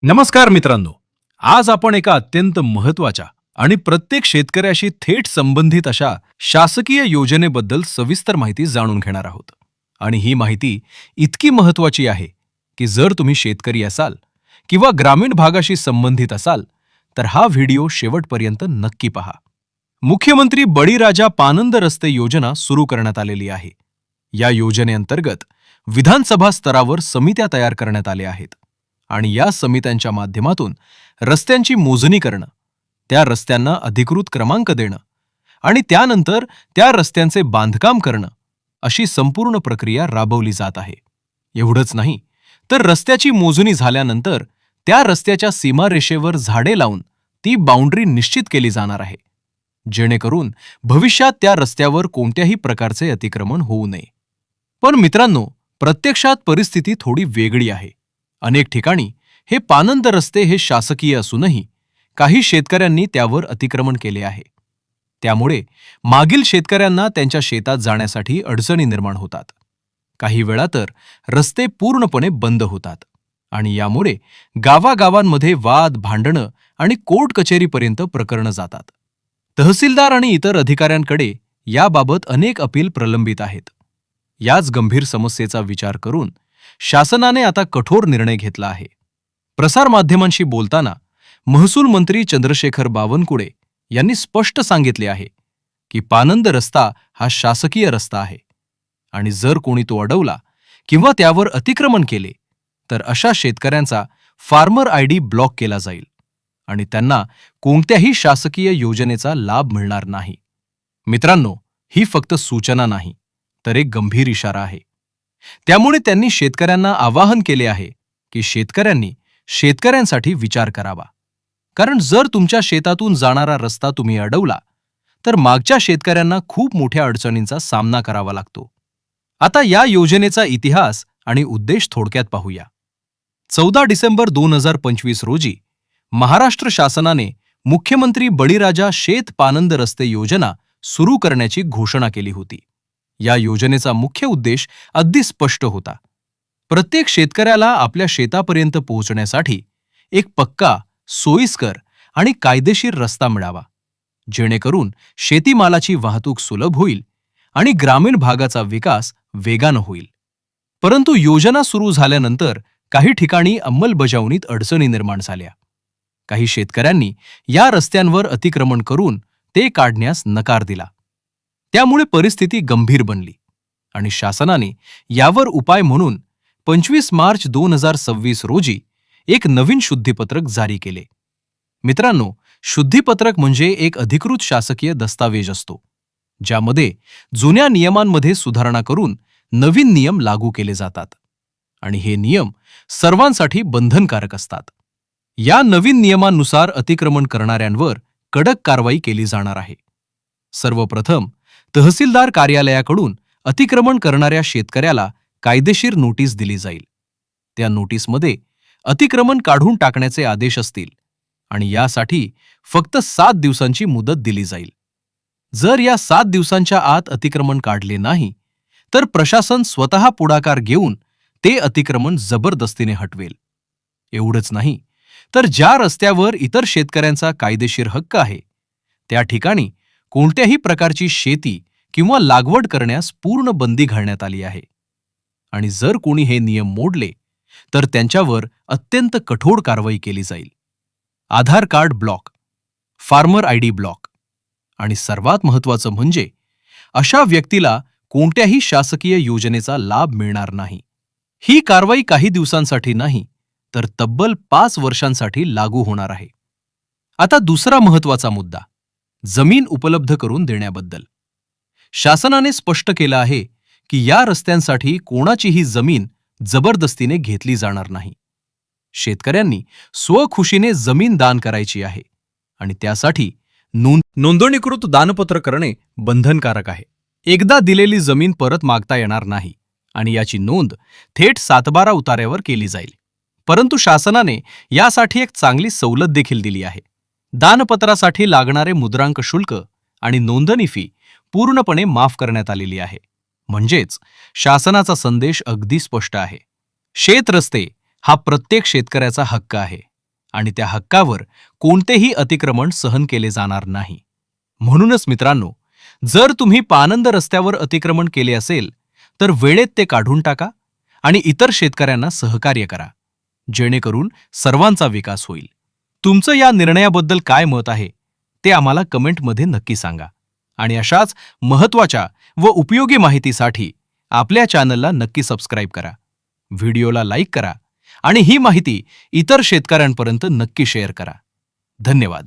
नमस्कार मित्रांनो. आज आपण एका अत्यंत महत्त्वाच्या आणि प्रत्येक शेतकऱ्याशी थेट संबंधित अशा शासकीय योजनेबद्दल सविस्तर माहिती जाणून घेणार आहोत. आणि ही माहिती इतकी महत्त्वाची आहे की जर तुम्ही शेतकरी असाल किंवा ग्रामीण भागाशी संबंधित असाल तर हा व्हिडिओ शेवटपर्यंत नक्की पहा. मुख्यमंत्री बळीराजा पानंद रस्ते योजना सुरू करण्यात आलेली आहे. या योजनेअंतर्गत विधानसभा स्तरावर समित्या तयार करण्यात आल्या आहेत आणि या समित्यांच्या माध्यमातून रस्त्यांची मोजणी करणं, त्या रस्त्यांना अधिकृत क्रमांक देणं आणि त्यानंतर त्या रस्त्यांचे बांधकाम करणं अशी संपूर्ण प्रक्रिया राबवली जात आहे. एवढंच नाही तर रस्त्याची मोजणी झाल्यानंतर त्या रस्त्याच्या सीमारेषेवर झाडे लावून ती बाउंड्री निश्चित केली जाणार आहे, जेणेकरून भविष्यात त्या रस्त्यावर कोणत्याही प्रकारचे अतिक्रमण होऊ नये. पण मित्रांनो, प्रत्यक्षात परिस्थिती थोडी वेगळी आहे. अनेक ठिकाणी हे पानंद रस्ते हे शासकीय असूनही काही शेतकऱ्यांनी त्यावर अतिक्रमण केले आहे. त्यामुळे मागील शेतकऱ्यांना त्यांच्या शेतात जाण्यासाठी अडचणी निर्माण होतात. काही वेळा तर रस्ते पूर्णपणे बंद होतात आणि यामुळे गावागावांमध्ये वाद, भांडणं आणि कोर्ट कचेरीपर्यंत प्रकरणं जातात. तहसीलदार आणि इतर अधिकाऱ्यांकडे याबाबत अनेक अपील प्रलंबित आहेत. याच गंभीर समस्येचा विचार करून शासनाने आता कठोर निर्णय घेतला आहे. प्रसारमाध्यमांशी बोलताना महसूल मंत्री चंद्रशेखर बावनकुळे यांनी स्पष्ट सांगितले आहे की पानंद रस्ता हा शासकीय रस्ता आहे आणि जर कोणी तो अडवला किंवा त्यावर अतिक्रमण केले तर अशा शेतकऱ्यांचा फार्मर आयडी ब्लॉक केला जाईल आणि त्यांना कोणत्याही शासकीय योजनेचा लाभ मिळणार नाही. मित्रांनो, ही फक्त सूचना नाही तर एक गंभीर इशारा आहे. त्यामुळे त्यांनी शेतकऱ्यांना आवाहन केले आहे की शेतकऱ्यांनी शेतकऱ्यांसाठी विचार करावा. कारण जर तुमच्या शेतातून जाणारा रस्ता तुम्ही अडवला तर मागच्या शेतकऱ्यांना खूप मोठ्या अडचणींचा सामना करावा लागतो. आता या योजनेचा इतिहास आणि उद्देश थोडक्यात पाहूया. 14 डिसेंबर 2025 रोजी महाराष्ट्र शासनाने मुख्यमंत्री बळीराजा शेत पानंद रस्ते योजना सुरू करण्याची घोषणा केली होती. या योजनेचा मुख्य उद्देश अगदी स्पष्ट होता. प्रत्येक शेतकऱ्याला आपल्या शेतापर्यंत पोहोचण्यासाठी एक पक्का, सोयीस्कर आणि कायदेशीर रस्ता मिळावा, जेणेकरून शेतीमालाची वाहतूक सुलभ होईल आणि ग्रामीण भागाचा विकास वेगानं होईल. परंतु योजना सुरू झाल्यानंतर काही ठिकाणी अंमलबजावणीत अडचणी निर्माण झाल्या. काही शेतकऱ्यांनी या रस्त्यांवर अतिक्रमण करून ते काढण्यास नकार दिला. त्यामुळे परिस्थिती गंभीर बनली आणि शासनाने यावर उपाय म्हणून 25 मार्च 2026 रोजी एक नवीन शुद्धीपत्रक जारी केले. मित्रांनो, शुद्धीपत्रक म्हणजे एक अधिकृत शासकीय दस्तावेज असतो, ज्यामध्ये जुन्या नियमांमध्ये सुधारणा करून नवीन नियम लागू केले जातात आणि हे नियम सर्वांसाठी बंधनकारक असतात. या नवीन नियमांनुसार अतिक्रमण करणाऱ्यांवर कडक कारवाई केली जाणार आहे. सर्वप्रथम तहसीलदार कार्यालयाकडून अतिक्रमण करणाऱ्या शेतकऱ्याला कायदेशीर नोटीस दिली जाईल. त्या नोटीसमध्ये अतिक्रमण काढून टाकण्याचे आदेश असतील आणि यासाठी फक्त 7 दिवसांची मुदत दिली जाईल. जर या 7 दिवसांच्या आत अतिक्रमण काढले नाही तर प्रशासन स्वतः पुढाकार घेऊन ते अतिक्रमण जबरदस्तीने हटवेल. एवढंच नाही तर ज्या रस्त्यावर इतर शेतकऱ्यांचा कायदेशीर हक्क आहे त्या ठिकाणी कोणत्याही प्रकारची शेती किंवा लागवड करण्यास पूर्ण बंदी घालण्यात आली आहे. आणि जर कोणी हे नियम मोडले तर त्यांच्यावर अत्यंत कठोर कारवाई केली जाईल. Aadhaar card block, farmer ID block आणि सर्वात महत्त्वाचं म्हणजे अशा व्यक्तीला कोणत्याही शासकीय योजनेचा लाभ मिळणार नाही. ही कारवाई काही दिवसांसाठी नाही तर तब्बल 5 वर्षांसाठी लागू होणार आहे. आता दुसरा महत्त्वाचा मुद्दा, जमीन उपलब्ध करून देण्याबद्दल. शासनाने स्पष्ट केलं आहे की या रस्त्यांसाठी कोणाचीही जमीन जबरदस्तीने घेतली जाणार नाही. शेतकऱ्यांनी स्वखुशीने जमीन दान करायची आहे आणि त्यासाठी नोंदणीकृत दानपत्र करणे बंधनकारक आहे. एकदा दिलेली जमीन परत मागता येणार नाही आणि याची नोंद थेट 7/12 उतार्यावर केली जाईल. परंतु शासनाने यासाठी एक चांगली सवलत देखील दिली आहे. दानपत्रासाठी लागणारे मुद्रांक शुल्क आणि नोंदणी फी पूर्णपणे माफ करण्यात आलेली आहे. म्हणजेच शासनाचा संदेश अगदी स्पष्ट आहे. शेत रस्ते हा प्रत्येक शेतकऱ्याचा हक्क आहे आणि त्या हक्कावर कोणतेही अतिक्रमण सहन केले जाणार नाही. म्हणूनच मित्रांनो, जर तुम्ही पानंद रस्त्यावर अतिक्रमण केले असेल तर वेळेत ते काढून टाका आणि इतर शेतकऱ्यांना सहकार्य करा, जेणेकरून सर्वांचा विकास होईल. तुमचं या निर्णयाबद्दल काय मत आहे ते आम्हाला कमेंटमध्ये नक्की सांगा. आणि अशाच महत्त्वाच्या व उपयोगी माहितीसाठी आपल्या चॅनलला नक्की सबस्क्राईब करा, व्हिडिओला लाईक करा आणि ही माहिती इतर शेतकऱ्यांपर्यंत नक्की शेअर करा. धन्यवाद.